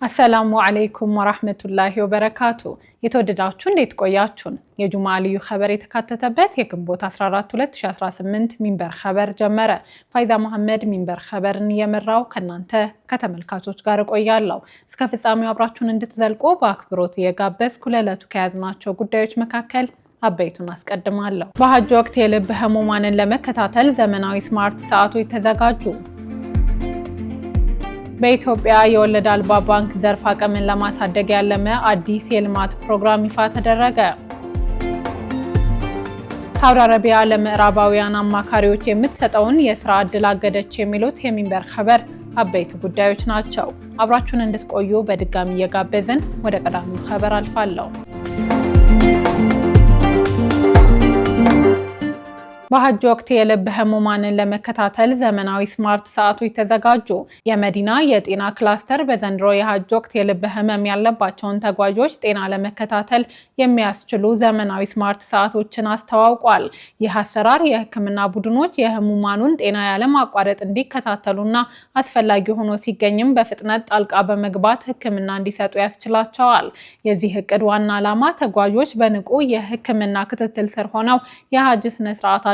አሰላሙ አለይኩም ወራህመቱላሂ ወበረካቱ የተወደዳችሁ እንዴት ቆያችሁን? የጁማ ልዩ ኸበር የተካተተበት የግንቦት 14 2018 ሚንበር ኸበር ጀመረ። ፋይዛ መሐመድ ሚንበር ኸበርን እየመራው ከናንተ ከተመልካቾች ጋር ቆያለሁ። እስከ ፍጻሜው አብራችሁን እንድትዘልቁ በአክብሮት እየጋበዝኩ ለዕለቱ ከያዝናቸው ጉዳዮች መካከል አበይቱን አስቀድማለሁ። በሐጅ ወቅት የልብ ህሙማንን ለመከታተል ዘመናዊ ስማርት ሰዓቶች ተዘጋጁ። በኢትዮጵያ የወለድ አልባ ባንክ ዘርፍ አቅምን ለማሳደግ ያለመ አዲስ የልማት ፕሮግራም ይፋ ተደረገ። ሳውዲ አረቢያ ለምዕራባውያን አማካሪዎች የምትሰጠውን የስራ ዕድል አገደች የሚሉት የሚንበር ኸበር አበይት ጉዳዮች ናቸው። አብራችሁን እንድትቆዩ በድጋሚ እየጋበዝን ወደ ቀዳሚው ኸበር አልፋለሁ። በሐጅ ወቅት የልብ ህሙማንን ለመከታተል ዘመናዊ ስማርት ሰዓቶች ተዘጋጁ። የመዲና የጤና ክላስተር በዘንድሮ የሐጅ ወቅት የልብ ህመም ያለባቸውን ተጓዦች ጤና ለመከታተል የሚያስችሉ ዘመናዊ ስማርት ሰዓቶችን አስተዋውቋል። ይህ አሰራር የህክምና ቡድኖች የህሙማኑን ጤና ያለማቋረጥ እንዲከታተሉና አስፈላጊ ሆኖ ሲገኝም በፍጥነት ጣልቃ በመግባት ህክምና እንዲሰጡ ያስችላቸዋል። የዚህ እቅድ ዋና ዓላማ ተጓዦች በንቁ የህክምና ክትትል ስር ሆነው የሐጅ ስነ ስርዓት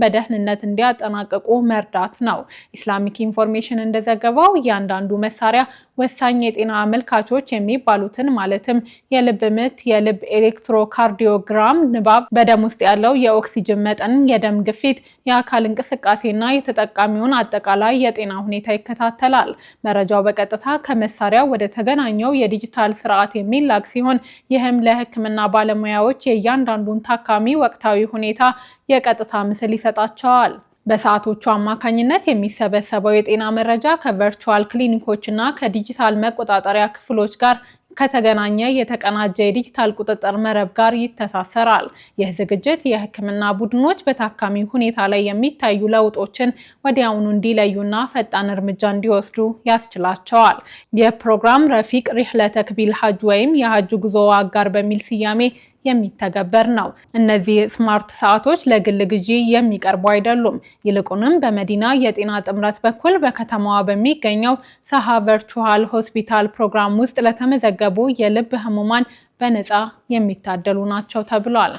በደህንነት እንዲያጠናቅቁ መርዳት ነው። ኢስላሚክ ኢንፎርሜሽን እንደዘገበው እያንዳንዱ መሳሪያ ወሳኝ የጤና አመልካቾች የሚባሉትን ማለትም የልብ ምት፣ የልብ ኤሌክትሮካርዲዮግራም ንባብ፣ በደም ውስጥ ያለው የኦክሲጅን መጠን፣ የደም ግፊት፣ የአካል እንቅስቃሴና የተጠቃሚውን አጠቃላይ የጤና ሁኔታ ይከታተላል። መረጃው በቀጥታ ከመሳሪያው ወደ ተገናኘው የዲጂታል ስርዓት የሚላክ ሲሆን ይህም ለህክምና ባለሙያዎች የእያንዳንዱን ታካሚ ወቅታዊ ሁኔታ የቀጥታ ምስል ይሰጣቸዋል። በሰዓቶቹ አማካኝነት የሚሰበሰበው የጤና መረጃ ከቨርቹዋል ክሊኒኮችና ከዲጂታል መቆጣጠሪያ ክፍሎች ጋር ከተገናኘ የተቀናጀ የዲጂታል ቁጥጥር መረብ ጋር ይተሳሰራል። ይህ ዝግጅት የህክምና ቡድኖች በታካሚ ሁኔታ ላይ የሚታዩ ለውጦችን ወዲያውኑ እንዲለዩና ፈጣን እርምጃ እንዲወስዱ ያስችላቸዋል። የፕሮግራም ረፊቅ ሪህለተ ቢል ሐጅ ወይም የሐጅ ጉዞ አጋር በሚል ስያሜ የሚተገበር ነው። እነዚህ ስማርት ሰዓቶች ለግል ግዢ የሚቀርቡ አይደሉም። ይልቁንም በመዲና የጤና ጥምረት በኩል በከተማዋ በሚገኘው ሳሃ ቨርቹዋል ሆስፒታል ፕሮግራም ውስጥ ለተመዘገቡ የልብ ህሙማን በነፃ የሚታደሉ ናቸው ተብሏል።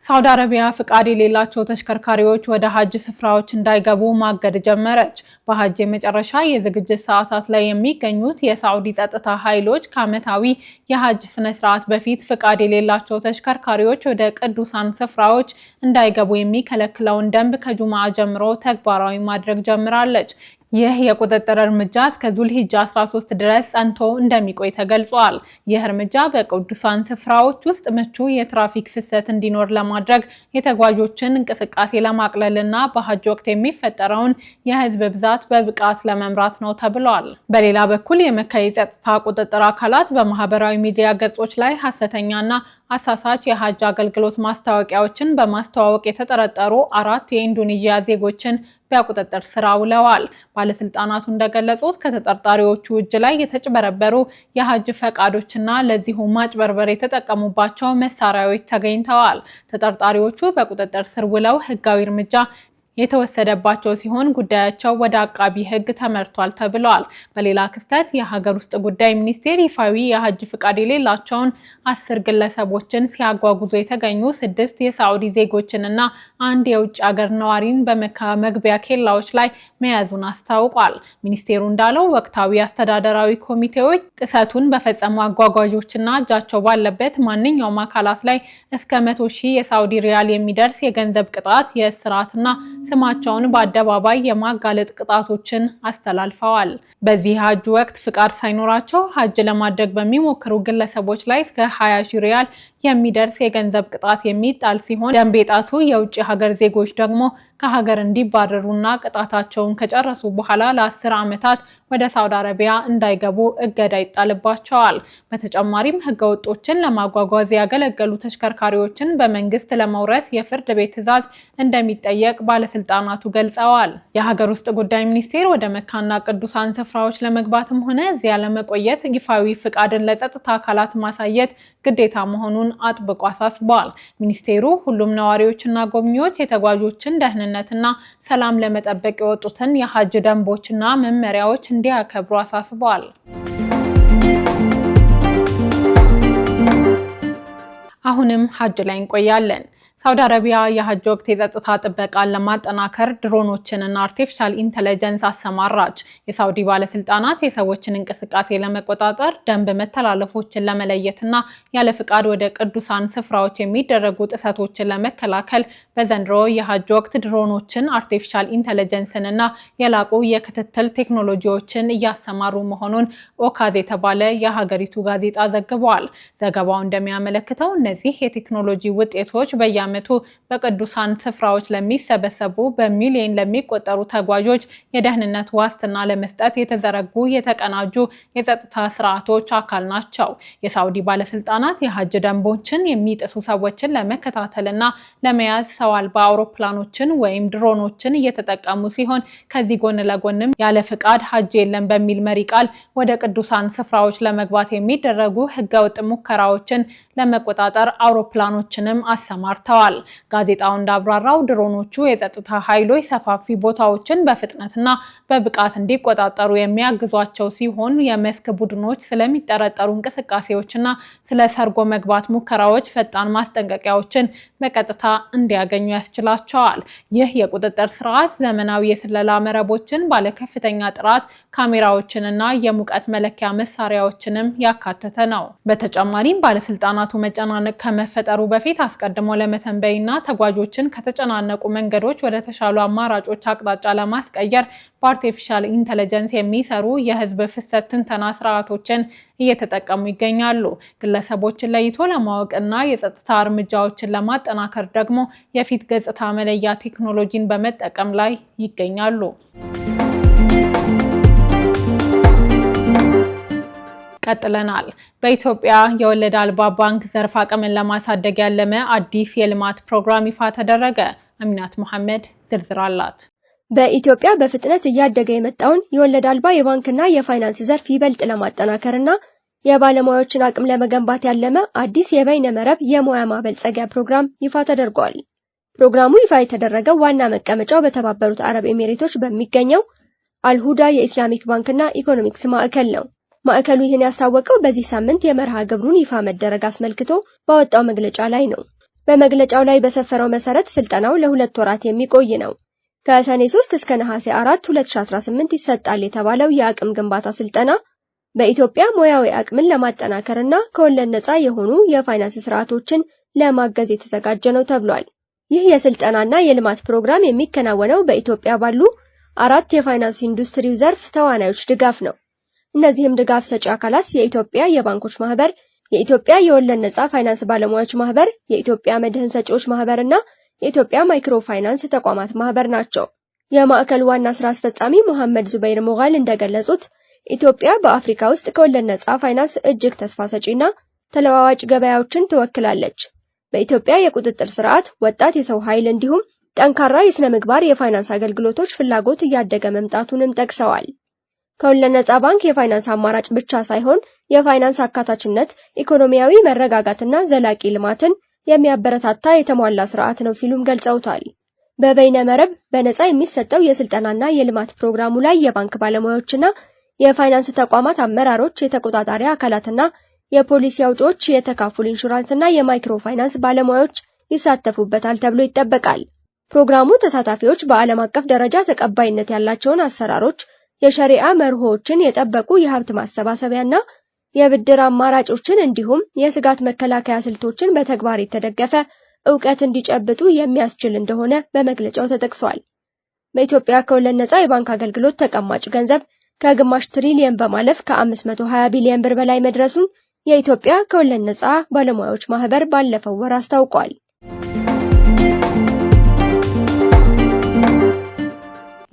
ሳውዲ አረቢያ ፍቃድ የሌላቸው ተሽከርካሪዎች ወደ ሐጅ ስፍራዎች እንዳይገቡ ማገድ ጀመረች። በሐጅ የመጨረሻ የዝግጅት ሰዓታት ላይ የሚገኙት የሳዑዲ ጸጥታ ኃይሎች ከዓመታዊ የሐጅ ስነ ስርዓት በፊት ፍቃድ የሌላቸው ተሽከርካሪዎች ወደ ቅዱሳን ስፍራዎች እንዳይገቡ የሚከለክለውን ደንብ ከጁምዓ ጀምሮ ተግባራዊ ማድረግ ጀምራለች። ይህ የቁጥጥር እርምጃ እስከ ዙልሂጃ 13 ድረስ ጸንቶ እንደሚቆይ ተገልጿል። ይህ እርምጃ በቅዱሳን ስፍራዎች ውስጥ ምቹ የትራፊክ ፍሰት እንዲኖር ለማድረግ የተጓዦችን እንቅስቃሴ ለማቅለልና በሐጅ ወቅት የሚፈጠረውን የህዝብ ብዛት በብቃት ለመምራት ነው ተብሏል። በሌላ በኩል የመካ የጸጥታ ቁጥጥር አካላት በማህበራዊ ሚዲያ ገጾች ላይ ሐሰተኛና አሳሳች የሐጅ አገልግሎት ማስታወቂያዎችን በማስተዋወቅ የተጠረጠሩ 4 የኢንዶኔዥያ ዜጎችን በቁጥጥር ስር ውለዋል። ባለስልጣናቱ እንደገለጹት ከተጠርጣሪዎቹ እጅ ላይ የተጭበረበሩ የሐጅ ፈቃዶችና ለዚሁ ማጭበርበር የተጠቀሙባቸው መሳሪያዎች ተገኝተዋል። ተጠርጣሪዎቹ በቁጥጥር ስር ውለው ህጋዊ እርምጃ የተወሰደባቸው ሲሆን ጉዳያቸው ወደ አቃቢ ህግ ተመርቷል ተብሏል። በሌላ ክስተት የሀገር ውስጥ ጉዳይ ሚኒስቴር ይፋዊ የሐጅ ፍቃድ የሌላቸውን 10 ግለሰቦችን ሲያጓጉዙ የተገኙ 6 የሳዑዲ ዜጎችንና 1 የውጭ ሀገር ነዋሪን በመካ መግቢያ ኬላዎች ላይ መያዙን አስታውቋል። ሚኒስቴሩ እንዳለው ወቅታዊ አስተዳደራዊ ኮሚቴዎች ጥሰቱን በፈጸሙ አጓጓዦችና እጃቸው ባለበት ማንኛውም አካላት ላይ እስከ 100,000 የሳዑዲ ሪያል የሚደርስ የገንዘብ ቅጣት፣ የእስራትና ስማቸውን በአደባባይ የማጋለጥ ቅጣቶችን አስተላልፈዋል። በዚህ ሐጅ ወቅት ፍቃድ ሳይኖራቸው ሐጅ ለማድረግ በሚሞክሩ ግለሰቦች ላይ እስከ 20,000 ሪያል የሚደርስ የገንዘብ ቅጣት የሚጣል ሲሆን ደንብ የጣሱ የውጭ ሀገር ዜጎች ደግሞ ከሀገር እንዲባረሩና ቅጣታቸውን ከጨረሱ በኋላ ለ10 ዓመታት ወደ ሳውዲ አረቢያ እንዳይገቡ እገዳ ይጣልባቸዋል። በተጨማሪም ህገወጦችን ለማጓጓዝ ያገለገሉ ተሽከርካሪዎችን በመንግስት ለመውረስ የፍርድ ቤት ትዕዛዝ እንደሚጠየቅ ባለስልጣናቱ ገልጸዋል። የሀገር ውስጥ ጉዳይ ሚኒስቴር ወደ መካና ቅዱሳን ስፍራዎች ለመግባትም ሆነ እዚያ ለመቆየት ይፋዊ ፍቃድን ለጸጥታ አካላት ማሳየት ግዴታ መሆኑን አጥብቆ አሳስቧል። ሚኒስቴሩ ሁሉም ነዋሪዎችና ጎብኚዎች የተጓዦችን ደህንነት ደህንነትና ሰላም ለመጠበቅ የወጡትን የሐጅ ደንቦችና መመሪያዎች እንዲያከብሩ አሳስበዋል። አሁንም ሐጅ ላይ እንቆያለን። ሳውዲ አረቢያ የሐጅ ወቅት የጸጥታ ጥበቃን ለማጠናከር ድሮኖችንና አርቲፊሻል ኢንተለጀንስ አሰማራች። የሳውዲ ባለስልጣናት የሰዎችን እንቅስቃሴ ለመቆጣጠር ደንብ መተላለፎችን ለመለየትና ያለ ፍቃድ ወደ ቅዱሳን ስፍራዎች የሚደረጉ ጥሰቶችን ለመከላከል በዘንድሮ የሐጅ ወቅት ድሮኖችን፣ አርቲፊሻል ኢንተለጀንስንና የላቁ የክትትል ቴክኖሎጂዎችን እያሰማሩ መሆኑን ኦካዝ የተባለ የሀገሪቱ ጋዜጣ ዘግቧል። ዘገባው እንደሚያመለክተው እነዚህ የቴክኖሎጂ ውጤቶች በየዓመቱ በቅዱሳን ስፍራዎች ለሚሰበሰቡ በሚሊዮን ለሚቆጠሩ ተጓዦች የደህንነት ዋስትና ለመስጠት የተዘረጉ የተቀናጁ የጸጥታ ስርዓቶች አካል ናቸው። የሳውዲ ባለስልጣናት የሐጅ ደንቦችን የሚጥሱ ሰዎችን ለመከታተልና ለመያዝ ሰው አልባ አውሮፕላኖችን ወይም ድሮኖችን እየተጠቀሙ ሲሆን ከዚህ ጎን ለጎንም ያለ ፍቃድ ሐጅ የለም በሚል መሪ ቃል ወደ ቅዱሳን ስፍራዎች ለመግባት የሚደረጉ ህገወጥ ሙከራዎችን ለመቆጣጠር አውሮፕላኖችንም አሰማርተዋል። ጋዜጣው እንዳብራራው ድሮኖቹ የጸጥታ ኃይሎች ሰፋፊ ቦታዎችን በፍጥነትና በብቃት እንዲቆጣጠሩ የሚያግዟቸው ሲሆን የመስክ ቡድኖች ስለሚጠረጠሩ እንቅስቃሴዎችና ስለ ሰርጎ መግባት ሙከራዎች ፈጣን ማስጠንቀቂያዎችን በቀጥታ እንዲያገኙ ያስችላቸዋል። ይህ የቁጥጥር ስርዓት ዘመናዊ የስለላ መረቦችን፣ ባለከፍተኛ ጥራት ካሜራዎችንና የሙቀት መለኪያ መሳሪያዎችንም ያካተተ ነው። በተጨማሪም ባለስልጣናቱ መጨናነቅ ከመፈጠሩ በፊት አስቀድሞ ለመተንበይና ተጓዦችን ከተጨናነቁ መንገዶች ወደ ተሻሉ አማራጮች አቅጣጫ ለማስቀየር በአርቲፊሻል ኢንተለጀንስ የሚሰሩ የህዝብ ፍሰት ትንተና ስርዓቶችን እየተጠቀሙ ይገኛሉ። ግለሰቦችን ለይቶ ለማወቅና የጸጥታ እርምጃዎችን ለማጠናከር ደግሞ የፊት ገጽታ መለያ ቴክኖሎጂን በመጠቀም ላይ ይገኛሉ። ቀጥለናል። በኢትዮጵያ የወለድ አልባ ባንክ ዘርፍ አቅምን ለማሳደግ ያለመ አዲስ የልማት ፕሮግራም ይፋ ተደረገ። አሚናት መሐመድ ዝርዝር አላት። በኢትዮጵያ በፍጥነት እያደገ የመጣውን የወለድ አልባ የባንክና የፋይናንስ ዘርፍ ይበልጥ ለማጠናከርና የባለሙያዎችን አቅም ለመገንባት ያለመ አዲስ የበይነ መረብ የሙያ ማበልጸጊያ ፕሮግራም ይፋ ተደርጓል። ፕሮግራሙ ይፋ የተደረገው ዋና መቀመጫው በተባበሩት አረብ ኤሚሬቶች በሚገኘው አልሁዳ የኢስላሚክ ባንክና ኢኮኖሚክስ ማዕከል ነው። ማዕከሉ ይህን ያስታወቀው በዚህ ሳምንት የመርሃ ግብሩን ይፋ መደረግ አስመልክቶ ባወጣው መግለጫ ላይ ነው። በመግለጫው ላይ በሰፈረው መሰረት ስልጠናው ለ2 ወራት የሚቆይ ነው። ከሰኔ 3 እስከ ነሐሴ 4 2018 ይሰጣል የተባለው የአቅም ግንባታ ስልጠና በኢትዮጵያ ሙያዊ አቅምን ለማጠናከርና ከወለድ ነፃ የሆኑ የፋይናንስ ስርዓቶችን ለማገዝ የተዘጋጀ ነው ተብሏል። ይህ የስልጠናና የልማት ፕሮግራም የሚከናወነው በኢትዮጵያ ባሉ 4 የፋይናንስ ኢንዱስትሪው ዘርፍ ተዋናዮች ድጋፍ ነው። እነዚህም ድጋፍ ሰጪ አካላት የኢትዮጵያ የባንኮች ማህበር፣ የኢትዮጵያ የወለድ ነፃ ፋይናንስ ባለሙያዎች ማህበር፣ የኢትዮጵያ መድህን ሰጪዎች ማህበርና የኢትዮጵያ ማይክሮ ፋይናንስ ተቋማት ማህበር ናቸው። የማዕከሉ ዋና ስራ አስፈጻሚ መሐመድ ዙበይር ሞጋል እንደገለጹት ኢትዮጵያ በአፍሪካ ውስጥ ከወለድ ነፃ ፋይናንስ እጅግ ተስፋ ሰጪና ተለዋዋጭ ገበያዎችን ትወክላለች። በኢትዮጵያ የቁጥጥር ስርዓት፣ ወጣት የሰው ኃይል እንዲሁም ጠንካራ የስነ ምግባር የፋይናንስ አገልግሎቶች ፍላጎት እያደገ መምጣቱንም ጠቅሰዋል። ከወለድ ነፃ ባንክ የፋይናንስ አማራጭ ብቻ ሳይሆን የፋይናንስ አካታችነት ኢኮኖሚያዊ መረጋጋትና ዘላቂ ልማትን የሚያበረታታ የተሟላ ስርዓት ነው ሲሉም ገልጸውታል። በበይነ መረብ በነፃ የሚሰጠው የስልጠናና የልማት ፕሮግራሙ ላይ የባንክ ባለሙያዎችና የፋይናንስ ተቋማት አመራሮች፣ የተቆጣጣሪ አካላትና የፖሊሲ አውጪዎች፣ የተካፉል ኢንሹራንስና የማይክሮ ፋይናንስ ባለሙያዎች ይሳተፉበታል ተብሎ ይጠበቃል። ፕሮግራሙ ተሳታፊዎች በዓለም አቀፍ ደረጃ ተቀባይነት ያላቸውን አሰራሮች፣ የሸሪዓ መርሆችን የጠበቁ የሀብት ማሰባሰቢያና የብድር አማራጮችን እንዲሁም የስጋት መከላከያ ስልቶችን በተግባር የተደገፈ ዕውቀት እንዲጨብጡ የሚያስችል እንደሆነ በመግለጫው ተጠቅሷል። በኢትዮጵያ ከወለድ ነፃ የባንክ አገልግሎት ተቀማጭ ገንዘብ ከግማሽ ትሪሊየን በማለፍ ከ520 ቢሊዮን ብር በላይ መድረሱን የኢትዮጵያ ከወለድ ነፃ ባለሙያዎች ማህበር ባለፈው ወር አስታውቋል።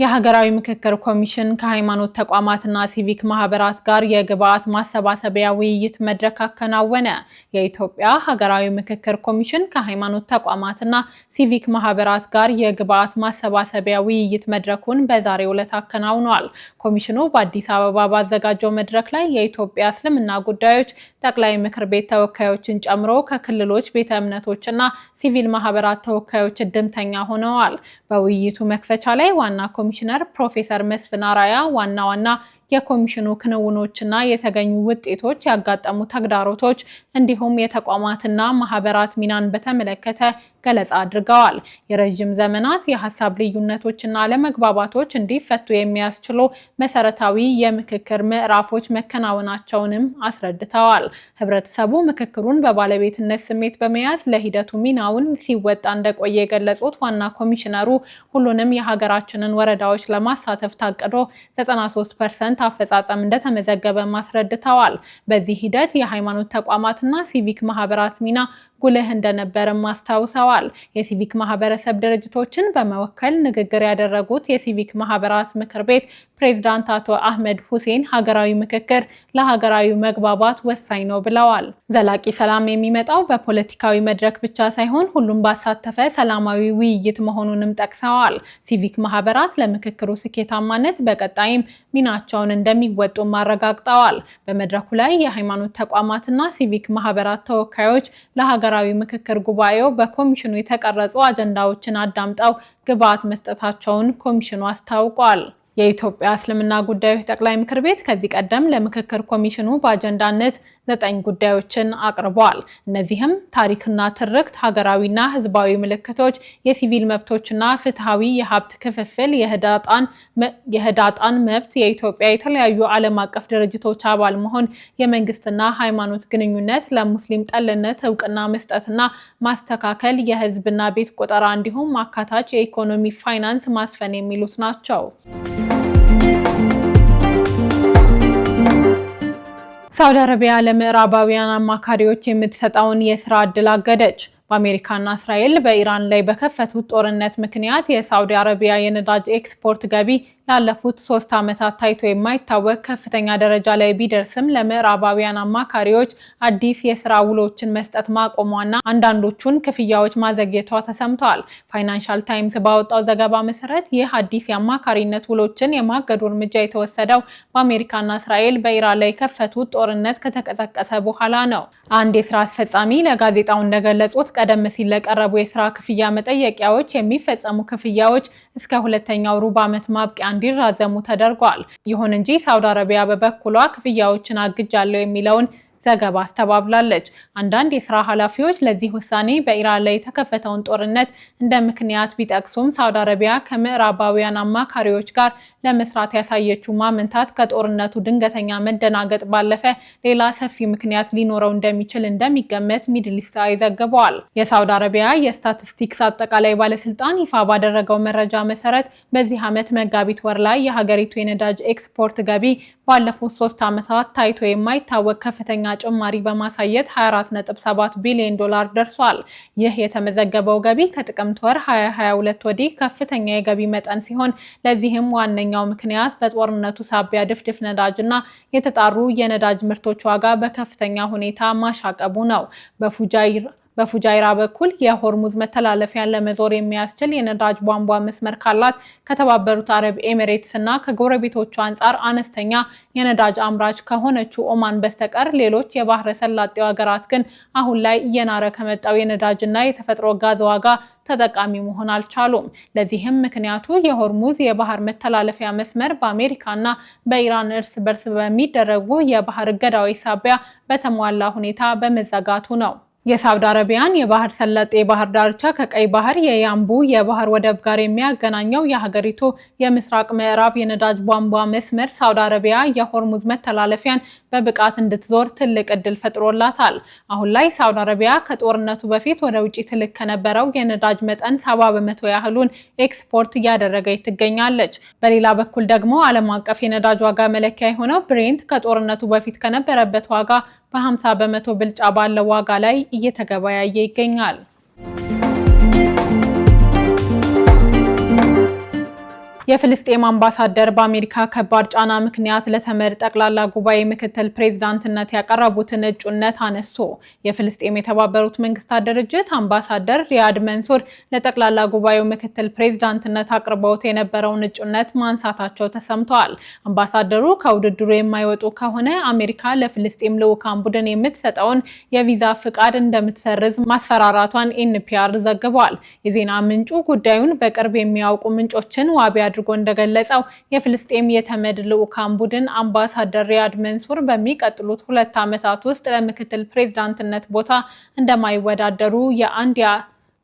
የሀገራዊ ምክክር ኮሚሽን ከሃይማኖት ተቋማትና ሲቪክ ማህበራት ጋር የግብዓት ማሰባሰቢያ ውይይት መድረክ አከናወነ። የኢትዮጵያ ሀገራዊ ምክክር ኮሚሽን ከሃይማኖት ተቋማትና ሲቪክ ማህበራት ጋር የግብዓት ማሰባሰቢያ ውይይት መድረኩን በዛሬው ዕለት አከናውኗል። ኮሚሽኑ በአዲስ አበባ ባዘጋጀው መድረክ ላይ የኢትዮጵያ እስልምና ጉዳዮች ጠቅላይ ምክር ቤት ተወካዮችን ጨምሮ ከክልሎች ቤተ እምነቶችና ሲቪል ማህበራት ተወካዮች እድምተኛ ሆነዋል። በውይይቱ መክፈቻ ላይ ዋና ኮሚሽነር ፕሮፌሰር መስፍን አራያ ዋና የኮሚሽኑ ክንውኖችና የተገኙ ውጤቶች፣ ያጋጠሙ ተግዳሮቶች እንዲሁም የተቋማትና ማህበራት ሚናን በተመለከተ ገለጻ አድርገዋል። የረጅም ዘመናት የሀሳብ ልዩነቶችና አለመግባባቶች እንዲፈቱ የሚያስችሉ መሰረታዊ የምክክር ምዕራፎች መከናወናቸውንም አስረድተዋል። ህብረተሰቡ ምክክሩን በባለቤትነት ስሜት በመያዝ ለሂደቱ ሚናውን ሲወጣ እንደቆየ የገለጹት ዋና ኮሚሽነሩ ሁሉንም የሀገራችንን ወረዳዎች ለማሳተፍ ታቅዶ 93% አፈጻጸም እንደተመዘገበ አስረድተዋል። በዚህ ሂደት የሃይማኖት ተቋማትና ሲቪክ ማህበራት ሚና ጉልህ እንደነበረም አስታውሰዋል። የሲቪክ ማህበረሰብ ድርጅቶችን በመወከል ንግግር ያደረጉት የሲቪክ ማህበራት ምክር ቤት ፕሬዝዳንት አቶ አህመድ ሁሴን ሀገራዊ ምክክር ለሀገራዊ መግባባት ወሳኝ ነው ብለዋል። ዘላቂ ሰላም የሚመጣው በፖለቲካዊ መድረክ ብቻ ሳይሆን ሁሉም ባሳተፈ ሰላማዊ ውይይት መሆኑንም ጠቅሰዋል። ሲቪክ ማህበራት ለምክክሩ ስኬታማነት በቀጣይም ሚናቸውን እንደሚወጡም አረጋግጠዋል። በመድረኩ ላይ የሃይማኖት ተቋማትና ሲቪክ ማህበራት ተወካዮች ለሀገራዊ ምክክር ጉባኤው በኮሚሽኑ የተቀረጹ አጀንዳዎችን አዳምጠው ግብዓት መስጠታቸውን ኮሚሽኑ አስታውቋል። የኢትዮጵያ እስልምና ጉዳዮች ጠቅላይ ምክር ቤት ከዚህ ቀደም ለምክክር ኮሚሽኑ በአጀንዳነት 9 ጉዳዮችን አቅርበዋል። እነዚህም ታሪክና ትርክት፣ ሀገራዊና ህዝባዊ ምልክቶች፣ የሲቪል መብቶችና ፍትሃዊ የሀብት ክፍፍል፣ የህዳጣን መብት፣ የኢትዮጵያ የተለያዩ ዓለም አቀፍ ድርጅቶች አባል መሆን፣ የመንግስትና ሃይማኖት ግንኙነት፣ ለሙስሊም ጠልነት እውቅና መስጠትና ማስተካከል፣ የህዝብና ቤት ቆጠራ እንዲሁም አካታች የኢኮኖሚ ፋይናንስ ማስፈን የሚሉት ናቸው። ሳውዲ አረቢያ ለምዕራባውያን አማካሪዎች የምትሰጠውን የስራ ዕድል አገደች። በአሜሪካና እስራኤል በኢራን ላይ በከፈቱት ጦርነት ምክንያት የሳውዲ አረቢያ የነዳጅ ኤክስፖርት ገቢ ላለፉት 3 ዓመታት ታይቶ የማይታወቅ ከፍተኛ ደረጃ ላይ ቢደርስም ለምዕራባውያን አማካሪዎች አዲስ የስራ ውሎችን መስጠት ማቆሟና አንዳንዶቹን ክፍያዎች ማዘግየቷ ተሰምተዋል። ፋይናንሻል ታይምስ ባወጣው ዘገባ መሰረት ይህ አዲስ የአማካሪነት ውሎችን የማገዱ እርምጃ የተወሰደው በአሜሪካና እስራኤል በኢራን ላይ የከፈቱት ጦርነት ከተቀሰቀሰ በኋላ ነው። አንድ የስራ አስፈጻሚ ለጋዜጣው እንደገለጹት ቀደም ሲል ለቀረቡ የስራ ክፍያ መጠየቂያዎች የሚፈጸሙ ክፍያዎች እስከ ሁለተኛው ሩብ ዓመት ማብቂያ እንዲራዘሙ ተደርጓል። ይሁን እንጂ ሳውዲ አረቢያ በበኩሏ ክፍያዎችን አግጃለሁ የሚለውን ዘገባ አስተባብላለች። አንዳንድ የስራ ኃላፊዎች ለዚህ ውሳኔ በኢራን ላይ የተከፈተውን ጦርነት እንደ ምክንያት ቢጠቅሱም ሳውዲ አረቢያ ከምዕራባውያን አማካሪዎች ጋር ለመስራት ያሳየችው ማመንታት ከጦርነቱ ድንገተኛ መደናገጥ ባለፈ ሌላ ሰፊ ምክንያት ሊኖረው እንደሚችል እንደሚገመት ሚድል ኢስት አይ ዘግቧል። የሳውዲ አረቢያ የስታቲስቲክስ አጠቃላይ ባለስልጣን ይፋ ባደረገው መረጃ መሰረት በዚህ ዓመት መጋቢት ወር ላይ የሀገሪቱ የነዳጅ ኤክስፖርት ገቢ ባለፉት 3 ዓመታት ታይቶ የማይታወቅ ከፍተኛ ጭማሪ በማሳየት 24.7 ቢሊዮን ዶላር ደርሷል። ይህ የተመዘገበው ገቢ ከጥቅምት ወር 2022 ወዲህ ከፍተኛ የገቢ መጠን ሲሆን ለዚህም ዋነኛው ምክንያት በጦርነቱ ሳቢያ ድፍድፍ ነዳጅና የተጣሩ የነዳጅ ምርቶች ዋጋ በከፍተኛ ሁኔታ ማሻቀቡ ነው። በፉጃይራ በኩል የሆርሙዝ መተላለፊያን ለመዞር የሚያስችል የነዳጅ ቧንቧ መስመር ካላት ከተባበሩት አረብ ኤሚሬትስ እና ከጎረቤቶቹ አንጻር አነስተኛ የነዳጅ አምራች ከሆነችው ኦማን በስተቀር ሌሎች የባህረ ሰላጤው ሀገራት ግን አሁን ላይ እየናረ ከመጣው የነዳጅና የተፈጥሮ ጋዝ ዋጋ ተጠቃሚ መሆን አልቻሉም። ለዚህም ምክንያቱ የሆርሙዝ የባህር መተላለፊያ መስመር በአሜሪካና በኢራን እርስ በርስ በሚደረጉ የባህር እገዳዎች ሳቢያ በተሟላ ሁኔታ በመዘጋቱ ነው። የሳውዲ አረቢያን የባህር ሰላጤ የባህር ዳርቻ ከቀይ ባህር የያምቡ የባህር ወደብ ጋር የሚያገናኘው የሀገሪቱ የምስራቅ ምዕራብ የነዳጅ ቧንቧ መስመር ሳውዲ አረቢያ የሆርሙዝ መተላለፊያን በብቃት እንድትዞር ትልቅ እድል ፈጥሮላታል። አሁን ላይ ሳውዲ አረቢያ ከጦርነቱ በፊት ወደ ውጪ ትልክ ከነበረው የነዳጅ መጠን 70% ያህሉን ኤክስፖርት እያደረገች ትገኛለች። በሌላ በኩል ደግሞ ዓለም አቀፍ የነዳጅ ዋጋ መለኪያ የሆነው ብሬንት ከጦርነቱ በፊት ከነበረበት ዋጋ በ50% ብልጫ ባለው ዋጋ ላይ እየተገበያየ ይገኛል። የፍልስጤም አምባሳደር በአሜሪካ ከባድ ጫና ምክንያት ለተመድ ጠቅላላ ጉባኤ ምክትል ፕሬዝዳንትነት ያቀረቡትን እጩነት አነሱ። የፍልስጤም የተባበሩት መንግስታት ድርጅት አምባሳደር ሪያድ መንሱር ለጠቅላላ ጉባኤው ምክትል ፕሬዝዳንትነት አቅርበውት የነበረውን እጩነት ማንሳታቸው ተሰምተዋል። አምባሳደሩ ከውድድሩ የማይወጡ ከሆነ አሜሪካ ለፍልስጤም ልዑካን ቡድን የምትሰጠውን የቪዛ ፍቃድ እንደምትሰርዝ ማስፈራራቷን ኤንፒአር ዘግቧል። የዜና ምንጩ ጉዳዩን በቅርብ የሚያውቁ ምንጮችን ዋቢ አድርጎ እንደገለጸው የፍልስጤም የተመድ ልዑካን ቡድን አምባሳደር ሪያድ መንሱር በሚቀጥሉት 2 ዓመታት ውስጥ ለምክትል ፕሬዝዳንትነት ቦታ እንደማይወዳደሩ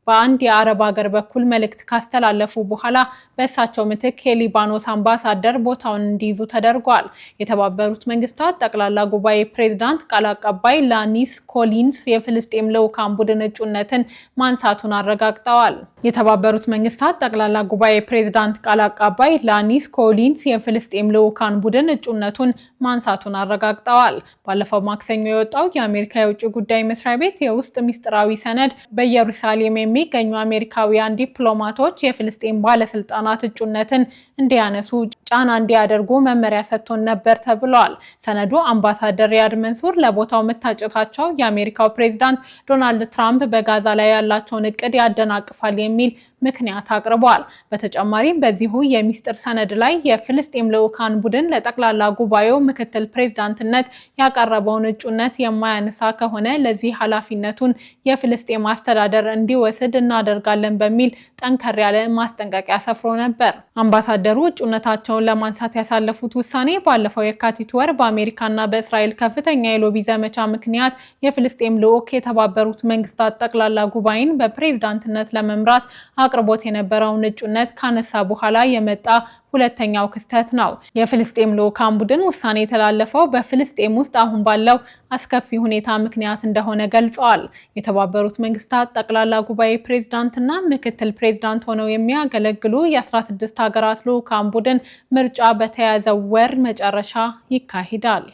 በአንድ የአረብ ሀገር በኩል መልእክት ካስተላለፉ በኋላ በእሳቸው ምትክ የሊባኖስ አምባሳደር ቦታውን እንዲይዙ ተደርጓል። የተባበሩት መንግስታት ጠቅላላ ጉባኤ ፕሬዝዳንት ቃል አቀባይ ላኒስ ኮሊንስ የፍልስጤም ልዑካን ቡድን እጩነትን ማንሳቱን አረጋግጠዋል። የተባበሩት መንግስታት ጠቅላላ ጉባኤ ፕሬዝዳንት ቃል አቀባይ ላኒስ ኮሊንስ የፍልስጤም ልዑካን ቡድን እጩነቱን ማንሳቱን አረጋግጠዋል። ባለፈው ማክሰኞ የወጣው የአሜሪካ የውጭ ጉዳይ መስሪያ ቤት የውስጥ ሚስጥራዊ ሰነድ በኢየሩሳሌም የሚገኙ አሜሪካውያን ዲፕሎማቶች የፍልስጤም ባለስልጣናት እጩነትን እንዲያነሱ ጫና እንዲያደርጉ መመሪያ ሰጥቶን ነበር ተብሏል። ሰነዱ አምባሳደር ሪያድ መንሱር ለቦታው መታጨታቸው የአሜሪካው ፕሬዝዳንት ዶናልድ ትራምፕ በጋዛ ላይ ያላቸውን እቅድ ያደናቅፋል የሚል ምክንያት አቅርቧል። በተጨማሪም በዚሁ የሚስጥር ሰነድ ላይ የፍልስጤም ልዑካን ቡድን ለጠቅላላ ጉባኤው ምክትል ፕሬዝዳንትነት ያቀረበውን እጩነት የማያነሳ ከሆነ ለዚህ ኃላፊነቱን የፍልስጤም አስተዳደር እንዲወስድ እናደርጋለን በሚል ጠንከር ያለ ማስጠንቀቂያ ሰፍሮ ነበር። አምባሳደሩ እጩነታቸውን ለማንሳት ያሳለፉት ውሳኔ ባለፈው የካቲት ወር በአሜሪካና በእስራኤል ከፍተኛ የሎቢ ዘመቻ ምክንያት የፍልስጤም ልዑክ የተባበሩት መንግስታት ጠቅላላ ጉባኤን በፕሬዝዳንትነት ለመምራት አቅርቦት የነበረውን እጩነት ካነሳ በኋላ የመጣ ሁለተኛው ክስተት ነው። የፍልስጤም ልዑካን ቡድን ውሳኔ የተላለፈው በፍልስጤም ውስጥ አሁን ባለው አስከፊ ሁኔታ ምክንያት እንደሆነ ገልጸዋል። የተባበሩት መንግስታት ጠቅላላ ጉባኤ ፕሬዝዳንትና ምክትል ፕሬዝዳንት ሆነው የሚያገለግሉ የ16 ሀገራት ልዑካን ቡድን ምርጫ በተያዘው ወር መጨረሻ ይካሄዳል።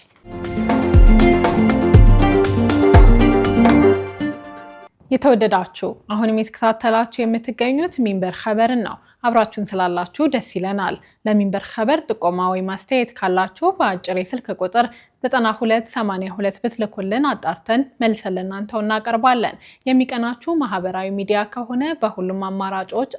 የተወደዳችሁ አሁንም የተከታተላችሁ የምትገኙት ሚንበር ኸበርን ነው። አብራችሁን ስላላችሁ ደስ ይለናል። ለሚንበር ኸበር ጥቆማ ወይ ማስተያየት ካላችሁ በአጭር የስልክ ቁጥር 9282 ብትልኩልን አጣርተን መልሰን ለእናንተው እናቀርባለን። የሚቀናችሁ ማህበራዊ ሚዲያ ከሆነ በሁሉም አማራጮች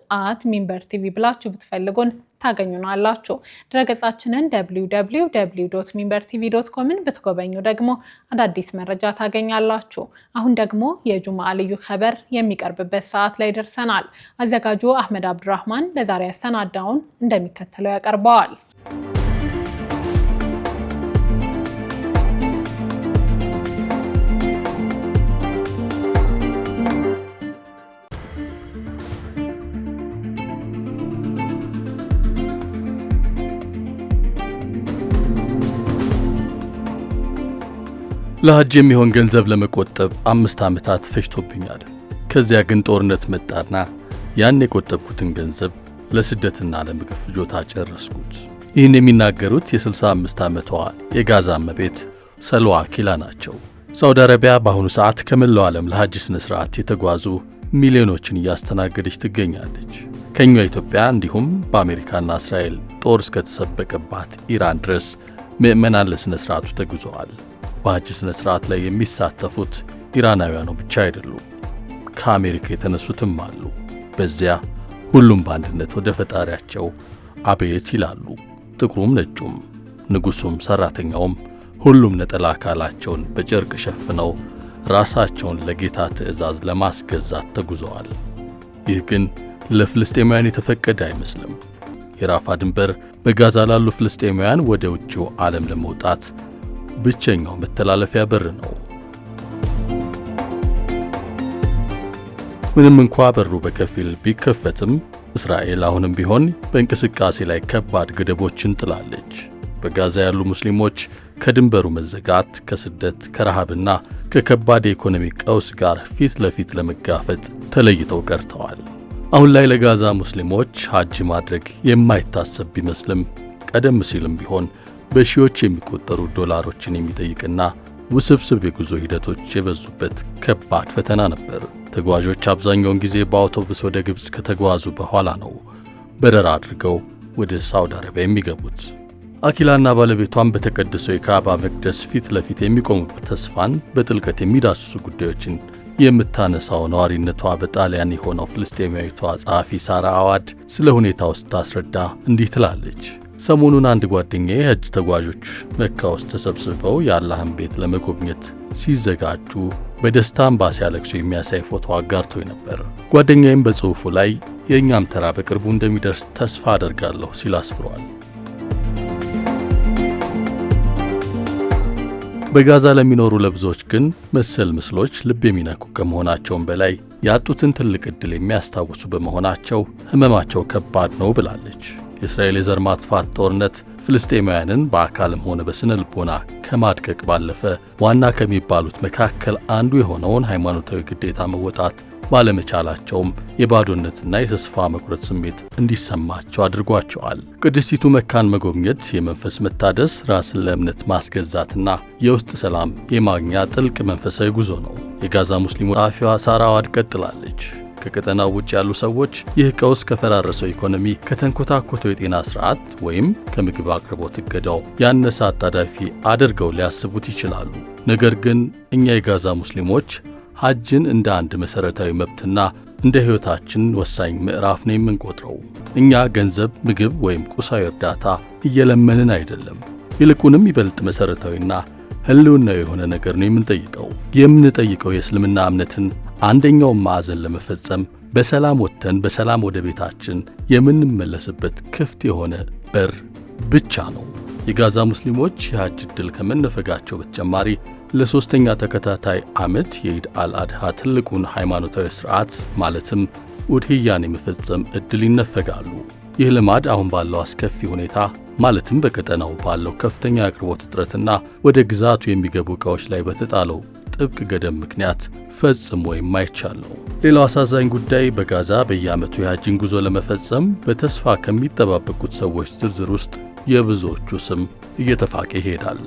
@ሚንበር ቲቪ ብላችሁ ብትፈልጉን ታገኙናላችሁ። ድረገጻችንን www.minbertv.comን ብትጎበኙ ደግሞ አዳዲስ መረጃ ታገኛላችሁ። አሁን ደግሞ የጁምዓ ልዩ ኸበር የሚቀርብበት ሰዓት ላይ ደርሰናል። አዘጋጁ አህመድ አብዱራህማን ለዛሬ ያሰናዳውን እንደሚከተለው ያቀርበዋል። ለሐጅ የሚሆን ገንዘብ ለመቆጠብ 5 ዓመታት ፈጅቶብኛል። ከዚያ ግን ጦርነት መጣና ያን የቆጠብኩትን ገንዘብ ለስደትና ለምግብ ፍጆታ ጨረስኩት። ይህን የሚናገሩት የ65 ዓመቷ የጋዛ እመቤት ሰልዋ ኪላ ናቸው። ሳውዲ አረቢያ በአሁኑ ሰዓት ከመላው ዓለም ለሐጅ ስነ ስርዓት የተጓዙ ሚሊዮኖችን እያስተናገደች ትገኛለች። ከኛ ኢትዮጵያ እንዲሁም በአሜሪካና እስራኤል ጦር እስከተሰበቀባት ኢራን ድረስ ምዕመናን ለስነ ስርዓቱ ተጉዘዋል። በሐጅ ስነ ስርዓት ላይ የሚሳተፉት ኢራናውያኑ ብቻ አይደሉም፣ ከአሜሪካ የተነሱትም አሉ። በዚያ ሁሉም በአንድነት ወደ ፈጣሪያቸው አቤት ይላሉ። ጥቁሩም ነጩም፣ ንጉሱም ሰራተኛውም ሁሉም ነጠላ አካላቸውን በጨርቅ ሸፍነው ራሳቸውን ለጌታ ትዕዛዝ ለማስገዛት ተጉዘዋል። ይህ ግን ለፍልስጤማውያን የተፈቀደ አይመስልም። የራፋ ድንበር በጋዛ ላሉ ፍልስጤማውያን ወደ ውጭው ዓለም ለመውጣት ብቸኛው መተላለፊያ በር ነው። ምንም እንኳ በሩ በከፊል ቢከፈትም እስራኤል አሁንም ቢሆን በእንቅስቃሴ ላይ ከባድ ገደቦችን ጥላለች። በጋዛ ያሉ ሙስሊሞች ከድንበሩ መዘጋት፣ ከስደት፣ ከረሃብና ከከባድ የኢኮኖሚ ቀውስ ጋር ፊት ለፊት ለመጋፈጥ ተለይተው ቀርተዋል። አሁን ላይ ለጋዛ ሙስሊሞች ሐጅ ማድረግ የማይታሰብ ቢመስልም ቀደም ሲልም ቢሆን በሺዎች የሚቆጠሩ ዶላሮችን የሚጠይቅና ውስብስብ የጉዞ ሂደቶች የበዙበት ከባድ ፈተና ነበር። ተጓዦች አብዛኛውን ጊዜ በአውቶቡስ ወደ ግብጽ ከተጓዙ በኋላ ነው በረራ አድርገው ወደ ሳውዲ አረቢያ የሚገቡት። አኪላና ባለቤቷን በተቀደሰው የካዕባ መቅደስ ፊት ለፊት የሚቆሙበት ተስፋን በጥልቀት የሚዳስሱ ጉዳዮችን የምታነሳው ነዋሪነቷ በጣሊያን የሆነው ፍልስጤማዊቷ ጸሐፊ ሳራ አዋድ ስለ ሁኔታው ስታስረዳ እንዲህ ትላለች። ሰሞኑን አንድ ጓደኛዬ የሐጅ ተጓዦች መካ ውስጥ ተሰብስበው የአላህን ቤት ለመጎብኘት ሲዘጋጁ በደስታ እንባ ሲያለቅሱ የሚያሳይ ፎቶ አጋርቶኝ ነበር። ጓደኛዬም በጽሑፉ ላይ የእኛም ተራ በቅርቡ እንደሚደርስ ተስፋ አደርጋለሁ ሲል አስፍሯል። በጋዛ ለሚኖሩ ለብዙዎች ግን መሰል ምስሎች ልብ የሚነኩ ከመሆናቸውም በላይ ያጡትን ትልቅ ዕድል የሚያስታውሱ በመሆናቸው ሕመማቸው ከባድ ነው ብላለች። የእስራኤል የዘር ማጥፋት ጦርነት ፍልስጤማውያንን በአካልም ሆነ በስነ ልቦና ከማድቀቅ ባለፈ ዋና ከሚባሉት መካከል አንዱ የሆነውን ሃይማኖታዊ ግዴታ መወጣት ባለመቻላቸውም የባዶነትና የተስፋ መቁረጥ ስሜት እንዲሰማቸው አድርጓቸዋል። ቅድስቲቱ መካን መጎብኘት የመንፈስ መታደስ፣ ራስን ለእምነት ማስገዛትና የውስጥ ሰላም የማግኛ ጥልቅ መንፈሳዊ ጉዞ ነው። የጋዛ ሙስሊም ጸሐፊዋ ሳራ አዋድ ቀጥላለች። ከቀጠናው ውጭ ያሉ ሰዎች ይህ ቀውስ ከፈራረሰው ኢኮኖሚ፣ ከተንኮታኮተው የጤና ስርዓት ወይም ከምግብ አቅርቦት እገዳው ያነሰ አጣዳፊ አድርገው ሊያስቡት ይችላሉ። ነገር ግን እኛ የጋዛ ሙስሊሞች ሐጅን እንደ አንድ መሠረታዊ መብትና እንደ ሕይወታችን ወሳኝ ምዕራፍ ነው የምንቆጥረው። እኛ ገንዘብ፣ ምግብ ወይም ቁሳዊ እርዳታ እየለመንን አይደለም። ይልቁንም ይበልጥ መሠረታዊና ህልውናዊ የሆነ ነገር ነው የምንጠይቀው። የምንጠይቀው የእስልምና እምነትን አንደኛውን ማዕዘን ለመፈጸም በሰላም ወጥተን በሰላም ወደ ቤታችን የምንመለስበት ክፍት የሆነ በር ብቻ ነው። የጋዛ ሙስሊሞች የሐጅ ዕድል ከመነፈጋቸው በተጨማሪ ለሶስተኛ ተከታታይ ዓመት የኢድ አልአድሃ ትልቁን ሃይማኖታዊ ሥርዓት ማለትም ኡድህያን የመፈጸም ዕድል ይነፈጋሉ። ይህ ልማድ አሁን ባለው አስከፊ ሁኔታ ማለትም በቀጠናው ባለው ከፍተኛ አቅርቦት እጥረትና ወደ ግዛቱ የሚገቡ ዕቃዎች ላይ በተጣለው ጥብቅ ገደብ ምክንያት ፈጽሞ የማይቻል ነው። ሌላው አሳዛኝ ጉዳይ በጋዛ በየዓመቱ የሐጅን ጉዞ ለመፈጸም በተስፋ ከሚጠባበቁት ሰዎች ዝርዝር ውስጥ የብዙዎቹ ስም እየተፋቀ ይሄዳል።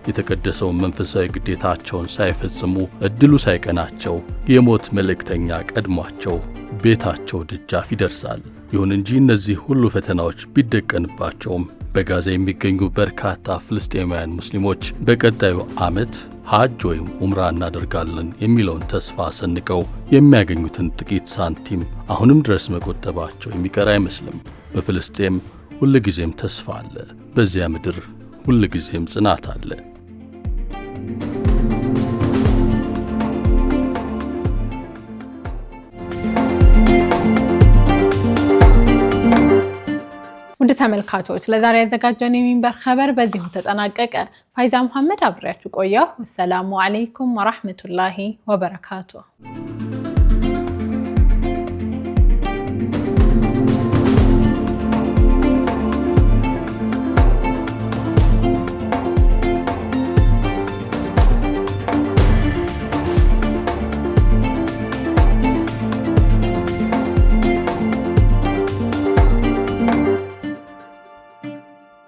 የተቀደሰውን መንፈሳዊ ግዴታቸውን ሳይፈጽሙ ዕድሉ ሳይቀናቸው የሞት መልእክተኛ ቀድሟቸው ቤታቸው ደጃፍ ይደርሳል። ይሁን እንጂ እነዚህ ሁሉ ፈተናዎች ቢደቀንባቸውም በጋዛ የሚገኙ በርካታ ፍልስጤማውያን ሙስሊሞች በቀጣዩ ዓመት ሐጅ ወይም ዑምራ እናደርጋለን የሚለውን ተስፋ ሰንቀው የሚያገኙትን ጥቂት ሳንቲም አሁንም ድረስ መቆጠባቸው የሚቀር አይመስልም። በፍልስጤም ሁልጊዜም ተስፋ አለ። በዚያ ምድር ሁልጊዜም ጽናት አለ። ውድ ተመልካቾች ለዛሬ ያዘጋጀነው የሚንበር ኸበር በዚሁ ተጠናቀቀ። ፋይዛ መሐመድ አብሬያችሁ ቆየሁ። ወሰላሙ አለይኩም ወራህመቱላሂ ወበረካቱሁ።